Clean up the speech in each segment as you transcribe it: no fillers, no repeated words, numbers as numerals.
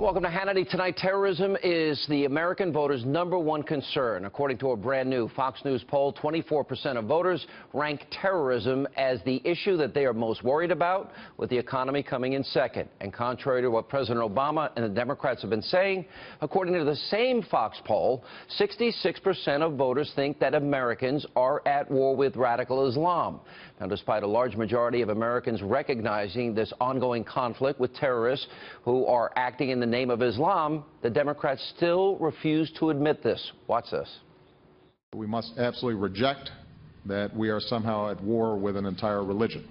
Welcome to Hannity. Tonight, terrorism is the American voters' #1 concern. According to a brand new Fox News poll, 24% of voters rank terrorism as the issue that they are most worried about, with the economy coming in second. And contrary to what President Obama and the Democrats have been saying, according to the same Fox poll, 66% of voters think that Americans are at war with radical Islam. Now, despite a large majority of Americans recognizing this ongoing conflict with terrorists who are acting in the name of Islam, the Democrats still refuse to admit this. Watch this. We must absolutely reject that we are somehow at war with an entire religion.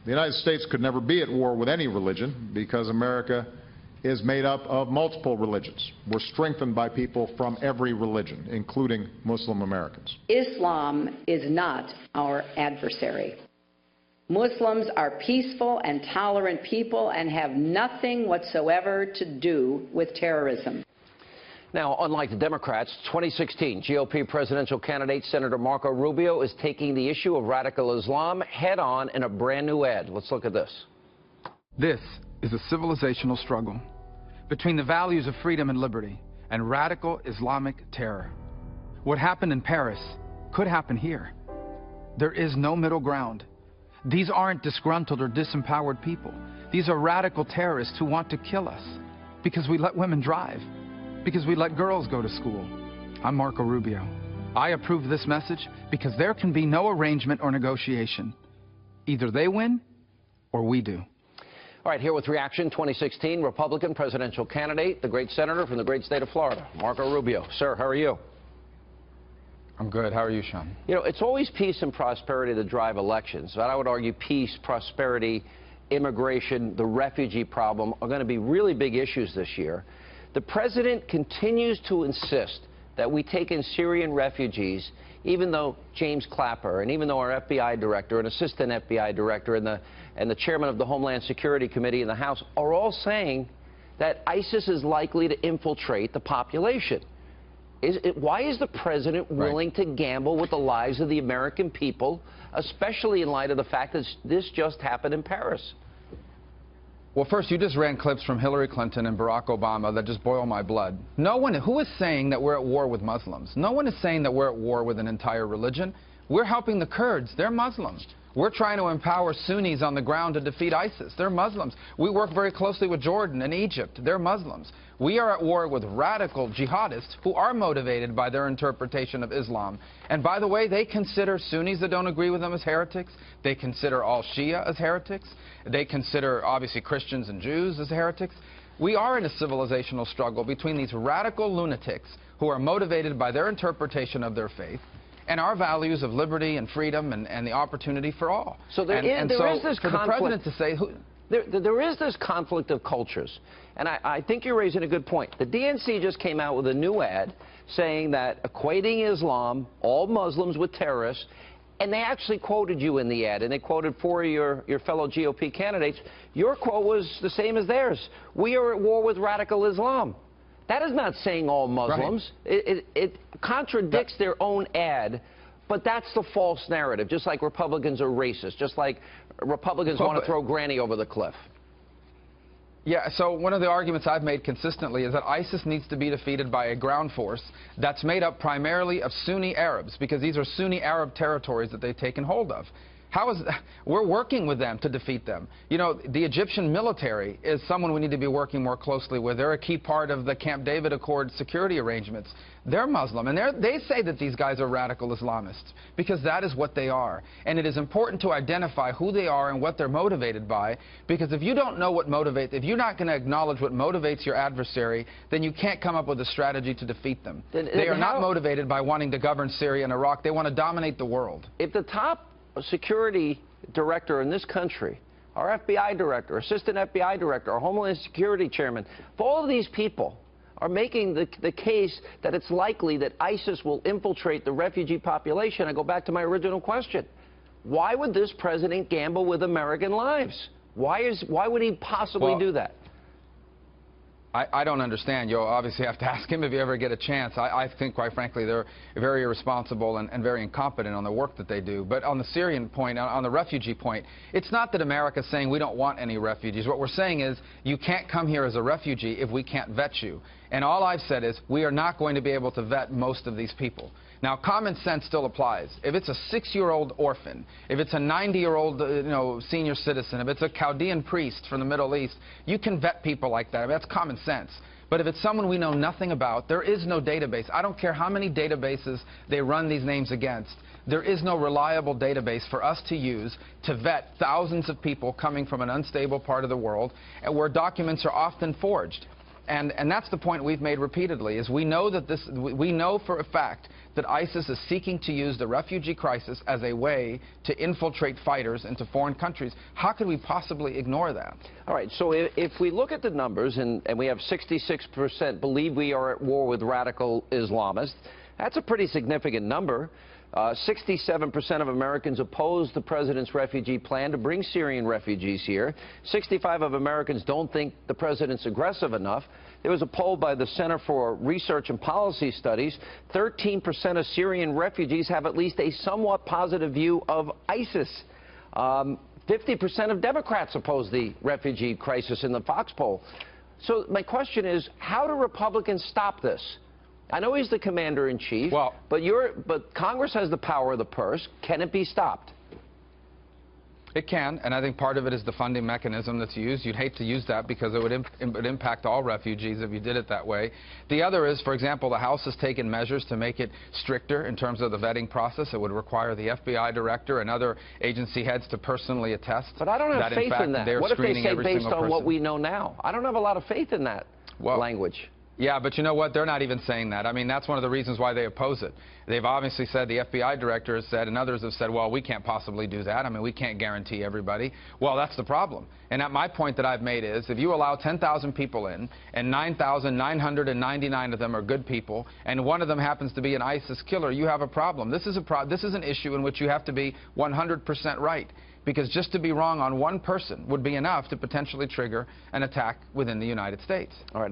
The United States could never be at war with any religion because America is made up of multiple religions. We're strengthened by people from every religion, including Muslim Americans. Islam is not our adversary. Muslims are peaceful and tolerant people and have nothing whatsoever to do with terrorism. Now, unlike the Democrats, 2016 GOP presidential candidate Senator Marco Rubio is taking the issue of radical Islam head-on in a brand new ad. Let's look at this. This is a civilizational struggle between the values of freedom and liberty and radical Islamic terror. What happened in Paris could happen here. There is no middle ground. These aren't disgruntled or disempowered people. These are radical terrorists who want to kill us because we let women drive, because we let girls go to school. I'm Marco Rubio. I approve this message because there can be no arrangement or negotiation. Either they win or we do. All right, here with reaction, 2016 Republican presidential candidate, the great senator from the great state of Florida, Marco Rubio. Sir, how are you? I'm good. How are you, Sean? You know, it's always peace and prosperity that drive elections, but I would argue peace, prosperity, immigration, the refugee problem are going to be really big issues this year. The president continues to insist that we take in Syrian refugees, even though James Clapper and even though our FBI director and assistant FBI director and the chairman of the Homeland Security Committee in the House are all saying that ISIS is likely to infiltrate the population. Why is the president willing to gamble with the lives of the American people, especially in light of the fact that this just happened in Paris? Well, first, you just ran clips from Hillary Clinton and Barack Obama that just boil my blood. No one, who is saying that we're at war with Muslims? No one is saying that we're at war with an entire religion. We're helping the Kurds. They're Muslims. We're trying to empower Sunnis on the ground to defeat ISIS. They're Muslims. We work very closely with Jordan and Egypt. They're Muslims. We are at war with radical jihadists who are motivated by their interpretation of Islam. And by the way, they consider Sunnis that don't agree with them as heretics. They consider all Shia as heretics. They consider, obviously, Christians and Jews as heretics. We are in a civilizational struggle between these radical lunatics who are motivated by their interpretation of their faith and our values of liberty and freedom and the opportunity for all. So there is this for the president to say... There is this conflict of cultures, and I think you're raising a good point. The DNC just came out with a new ad saying that equating Islam, all Muslims, with terrorists, and they actually quoted you in the ad, and they quoted four of your fellow GOP candidates. Your quote was the same as theirs. We are at war with radical Islam. That is not saying all Muslims. Right. It contradicts their own ad, but that's the false narrative, just like Republicans are racist, just like Republicans want to throw Granny over the cliff. Yeah, so one of the arguments I've made consistently is that ISIS needs to be defeated by a ground force that's made up primarily of Sunni Arabs, because these are Sunni Arab territories that they've taken hold of. We're working with them to defeat them. You know, the Egyptian military is someone we need to be working more closely with. They're a key part of the Camp David Accord security arrangements. They're Muslim, and they say that these guys are radical Islamists, because that is what they are. And it is important to identify who they are and what they're motivated by, because if you don't know what motivates, if you're not going to acknowledge what motivates your adversary, then you can't come up with a strategy to defeat them. They are not motivated by wanting to govern Syria and Iraq. They want to dominate the world. If the top security director in this country, our FBI director, assistant FBI director, our Homeland Security chairman, if all of these people are making the case that it's likely that ISIS will infiltrate the refugee population, I go back to my original question. Why would this president gamble with American lives? Why would he possibly do that? I don't understand. You'll obviously have to ask him if you ever get a chance. I think, quite frankly, they're very irresponsible and very incompetent on the work that they do. But on the Syrian point, on the refugee point, it's not that America's saying we don't want any refugees. What we're saying is you can't come here as a refugee if we can't vet you. And all I've said is we are not going to be able to vet most of these people. Now, common sense still applies. If it's a 6-year-old orphan, if it's a 90-year-old senior citizen, if it's a Chaldean priest from the Middle East, you can vet people like that. I mean, that's common sense. But if it's someone we know nothing about, there is no database. I don't care how many databases they run these names against. There is no reliable database for us to use to vet thousands of people coming from an unstable part of the world and where documents are often forged. And that's the point we've made repeatedly, is we know that we know for a fact that ISIS is seeking to use the refugee crisis as a way to infiltrate fighters into foreign countries. How could we possibly ignore that? All right, so if we look at the numbers, and we have 66% believe we are at war with radical Islamists, that's a pretty significant number. 67% of Americans oppose the president's refugee plan to bring Syrian refugees here. 65% of Americans don't think the president's aggressive enough. There was a poll by the Center for Research and Policy Studies. 13% of Syrian refugees have at least a somewhat positive view of ISIS. 50% of Democrats oppose the refugee crisis in the Fox poll. So my question is, how do Republicans stop this? I know he's the commander-in-chief, well, but Congress has the power of the purse. Can it be stopped? It can, and I think part of it is the funding mechanism that's used. You'd hate to use that because it would impact all refugees if you did it that way. The other is, for example, the House has taken measures to make it stricter in terms of the vetting process. It would require the FBI director and other agency heads to personally attest. But I don't have faith in that. What if they say based on what we know now? I don't have a lot of faith in that language. Yeah, but you know what? They're not even saying that. I mean, that's one of the reasons why they oppose it. They've obviously said, the FBI director has said, and others have said, well, we can't possibly do that. I mean, we can't guarantee everybody. Well, that's the problem. And my point that I've made is, if you allow 10,000 people in, and 9,999 of them are good people, and one of them happens to be an ISIS killer, you have a problem. This is an issue in which you have to be 100% right. Because just to be wrong on one person would be enough to potentially trigger an attack within the United States. All right.